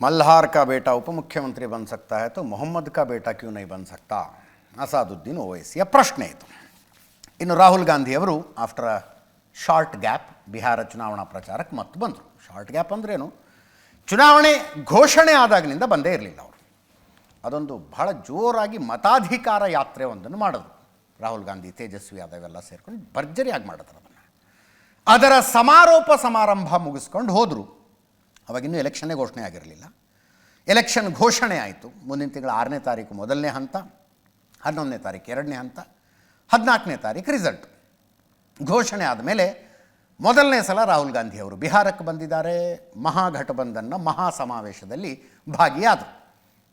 मल्हार का बेटा उप मुख्यमंत्री बन सकता है तो मोहम्मद का बेटा क्यों नहीं बन सकता ಅಸಾದುದ್ದೀನ್ ಓವೈಸಿಯ ಪ್ರಶ್ನೆ ಇದು. ಇನ್ನು ರಾಹುಲ್ ಗಾಂಧಿಯವರು after a short gap Bihar ಚುನಾವಣಾ ಪ್ರಚಾರಕ್ಕೆ ಮತ್ತೆ ಬಂದರು. ಶಾರ್ಟ್ ಗ್ಯಾಪ್ ಅಂದ್ರೇನು, ಚುನಾವಣೆ ಘೋಷಣೆ ಆದಾಗಿನಿಂದ ಬಂದೇ ಇರಲಿಲ್ಲ ಅವರು. ಅದೊಂದು ಬಹಳ ಜೋರಾಗಿ ಮತಾಧಿಕಾರ ಯಾತ್ರೆ ಒಂದನ್ನು ಮಾಡಿದ್ರು. ರಾಹುಲ್ ಗಾಂಧಿ, ತೇಜಸ್ವಿ ಯಾದವ್ ಎಲ್ಲ ಸೇರ್ಕೊಂಡು ಭರ್ಜರಿಯಾಗಿ ಮಾಡಿದ್ರು ಅದನ್ನು. ಅದರ ಸಮಾರೋಪ ಸಮಾರಂಭ ಮುಗಿಸ್ಕೊಂಡು ಹೋದರು. ಅವಾಗಿನ್ನೂ ಎಲೆಕ್ಷನ್ನೇ ಘೋಷಣೆ ಆಗಿರಲಿಲ್ಲ. ಎಲೆಕ್ಷನ್ ಘೋಷಣೆ ಆಯಿತು. ಮುಂದಿನ ತಿಂಗಳ 6ನೇ ತಾರೀಕು ಮೊದಲನೇ ಹಂತ, 11ನೇ ತಾರೀಕು ಎರಡನೇ ಹಂತ, 14ನೇ ತಾರೀಕು ರಿಸಲ್ಟ್ ಘೋಷಣೆ ಆದಮೇಲೆ ಮೊದಲನೇ ಸಲ ರಾಹುಲ್ ಗಾಂಧಿ ಅವರು ಬಿಹಾರಕ್ಕೆ ಬಂದಿದ್ದಾರೆ. ಮಹಾಗಠಬಂಧನ್ನ ಮಹಾ ಸಮಾವೇಶದಲ್ಲಿ ಭಾಗಿಯಾದರು.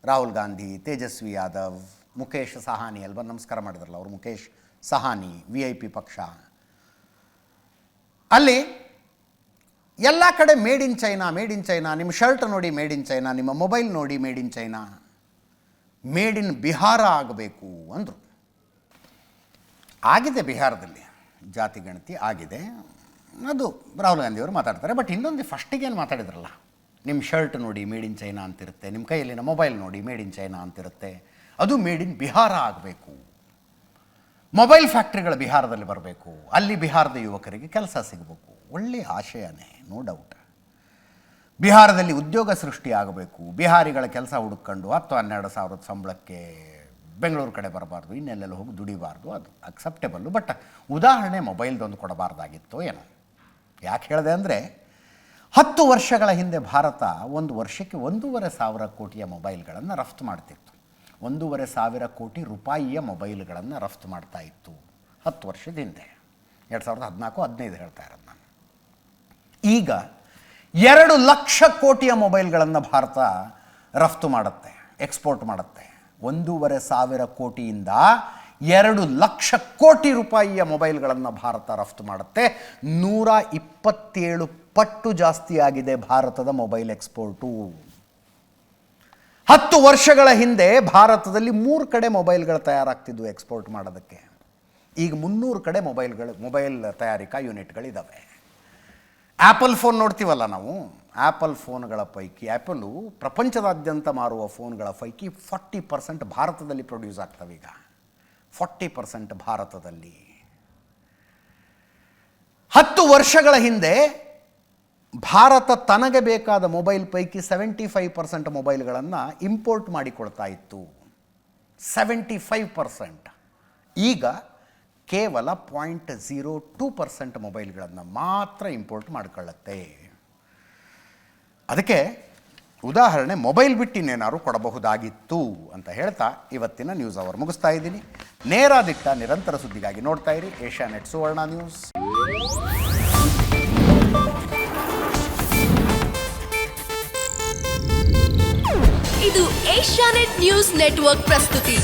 ರಾಹುಲ್ ಗಾಂಧಿ, ತೇಜಸ್ವಿ ಯಾದವ್, ಮುಖೇಶ್ ಸಹಾನಿ ಅಲ್ಲಿ ಬಂದು ನಮಸ್ಕಾರ ಮಾಡಿದ್ರಲ್ಲ ಅವರು, ಮುಖೇಶ್ ಸಹಾನಿ, VIP ಪಕ್ಷ. ಅಲ್ಲಿ ಎಲ್ಲ ಕಡೆ made in China, made in China, ನಿಮ್ಮ ಶರ್ಟ್ ನೋಡಿ ಮೇಡ್ ಇನ್ ಚೈನಾ, ನಿಮ್ಮ ಮೊಬೈಲ್ ನೋಡಿ made in China, made in Bihar ಆಗಬೇಕು ಅಂದರು. ಆಗಿದೆ ಬಿಹಾರದಲ್ಲಿ ಜಾತಿ ಗಣತಿ ಆಗಿದೆ, ಅದು ರಾಹುಲ್ ಗಾಂಧಿಯವರು ಮಾತಾಡ್ತಾರೆ. ಬಟ್ ಇನ್ನೊಂದು ಫಸ್ಟಿಗೇನು ಮಾತಾಡಿದ್ರಲ್ಲ, ನಿಮ್ಮ ಶರ್ಟ್ ನೋಡಿ ಮೇಡ್ ಇನ್ ಚೈನಾ ಅಂತಿರುತ್ತೆ, ನಿಮ್ಮ ಕೈಯಲ್ಲಿನ ಮೊಬೈಲ್ ನೋಡಿ ಮೇಡ್ ಇನ್ ಚೈನಾ ಅಂತಿರುತ್ತೆ, ಅದು ಮೇಡ್ ಇನ್ ಬಿಹಾರ ಆಗಬೇಕು. ಮೊಬೈಲ್ ಫ್ಯಾಕ್ಟ್ರಿಗಳು ಬಿಹಾರದಲ್ಲಿ ಬರಬೇಕು, ಅಲ್ಲಿ ಬಿಹಾರದ ಯುವಕರಿಗೆ ಕೆಲಸ ಸಿಗಬೇಕು. ಒಳ್ಳೆಯ ಆಶಯನೇ, ನೋ ಡೌಟ್. ಬಿಹಾರದಲ್ಲಿ ಉದ್ಯೋಗ ಸೃಷ್ಟಿ ಆಗಬೇಕು, ಬಿಹಾರಿಗಳ ಕೆಲಸ ಹುಡುಕೊಂಡು 10-12 ಸಾವಿರದ ಸಂಬಳಕ್ಕೆ ಬೆಂಗಳೂರು ಕಡೆ ಬರಬಾರ್ದು, ಇನ್ನೆಲ್ಲೆಲ್ಲ ಹೋಗಿ ದುಡಿಬಾರ್ದು, ಅದು ಅಕ್ಸೆಪ್ಟೇಬಲ್ಲು. ಬಟ್ ಉದಾಹರಣೆ ಮೊಬೈಲ್ದೊಂದು ಕೊಡಬಾರ್ದಾಗಿತ್ತು ಏನೋ. ಯಾಕೆ ಹೇಳಿದೆ ಅಂದರೆ, 10 ವರ್ಷಗಳ ಹಿಂದೆ ಭಾರತ ಒಂದು ವರ್ಷಕ್ಕೆ 1,500 ಕೋಟಿಯ ಮೊಬೈಲ್ಗಳನ್ನು ರಫ್ತು ಮಾಡ್ತಿತ್ತು. 1,500 ಕೋಟಿ ರೂಪಾಯಿಯ ಮೊಬೈಲ್ಗಳನ್ನು ರಫ್ತು ಮಾಡ್ತಾ ಇತ್ತು 10 ವರ್ಷದ ಹಿಂದೆ. 2014-15 ಹೇಳ್ತಾ ಇರೋದು ನಾನು. ಈಗ 2 ಲಕ್ಷ ಕೋಟಿಯ ಮೊಬೈಲ್ಗಳನ್ನು ಭಾರತ ರಫ್ತು ಮಾಡುತ್ತೆ, ಎಕ್ಸ್ಪೋರ್ಟ್ ಮಾಡುತ್ತೆ. 1,500 ಕೋಟಿಯಿಂದ 2 ಲಕ್ಷ ಕೋಟಿ ರೂಪಾಯಿಯ ಮೊಬೈಲ್ಗಳನ್ನು ಭಾರತ ರಫ್ತು ಮಾಡುತ್ತೆ. 127 ಪಟ್ಟು ಜಾಸ್ತಿ ಆಗಿದೆ ಭಾರತದ ಮೊಬೈಲ್ ಎಕ್ಸ್ಪೋರ್ಟು. 10 ವರ್ಷಗಳ ಹಿಂದೆ ಭಾರತದಲ್ಲಿ 3 ಕಡೆ ಮೊಬೈಲ್ಗಳು ತಯಾರಾಗ್ತಿದ್ವು ಎಕ್ಸ್ಪೋರ್ಟ್ ಮಾಡೋದಕ್ಕೆ. ಈಗ 300 ಕಡೆ ಮೊಬೈಲ್ ತಯಾರಿಕಾ ಯೂನಿಟ್ಗಳಿದ್ದಾವೆ. ಆ್ಯಪಲ್ ಫೋನ್ ನೋಡ್ತೀವಲ್ಲ ನಾವು, ಆ್ಯಪಲ್ ಫೋನ್ಗಳ ಪೈಕಿ, ಆ್ಯಪಲು ಪ್ರಪಂಚದಾದ್ಯಂತ ಮಾರುವ ಫೋನ್ಗಳ ಪೈಕಿ 40% ಭಾರತದಲ್ಲಿ ಪ್ರೊಡ್ಯೂಸ್ ಆಗ್ತವೆ. ಈಗ 40% ಭಾರತದಲ್ಲಿ. 10 ವರ್ಷಗಳ ಹಿಂದೆ ಭಾರತ ತನಗೆ ಬೇಕಾದ ಮೊಬೈಲ್ ಪೈಕಿ 75% ಮೊಬೈಲ್ಗಳನ್ನು ಇಂಪೋರ್ಟ್ ಮಾಡಿಕೊಳ್ತಾ ಇತ್ತು. 75%. ಈಗ ಕೇವಲ 0.02% ಮೊಬೈಲ್ಗಳನ್ನು ಮಾತ್ರ ಇಂಪೋರ್ಟ್ ಮಾಡಿಕೊಳ್ಳುತ್ತೆ. ಅದಕ್ಕೆ ಉದಾಹರಣೆ ಮೊಬೈಲ್ ಬಿಟ್ಟು ಇನ್ನೇನಾದ್ರು ಕೊಡಬಹುದಾಗಿತ್ತು ಅಂತ ಹೇಳ್ತಾ ಇವತ್ತಿನ ನ್ಯೂಸ್ ಅವರ್ ಮುಗಿಸ್ತಾ ಇದ್ದೀನಿ. ನೇರ ದಿಟ್ಟ ನಿರಂತರ ಸುದ್ದಿಗಾಗಿ ನೋಡ್ತಾ ಇರಿ ಏಷ್ಯಾನೆಟ್ ಸುವರ್ಣ ನ್ಯೂಸ್. ಇದು ಏಷ್ಯಾನೆಟ್ ನ್ಯೂಸ್ ನೆಟ್ವರ್ಕ್ ಪ್ರಸ್ತುತಿ.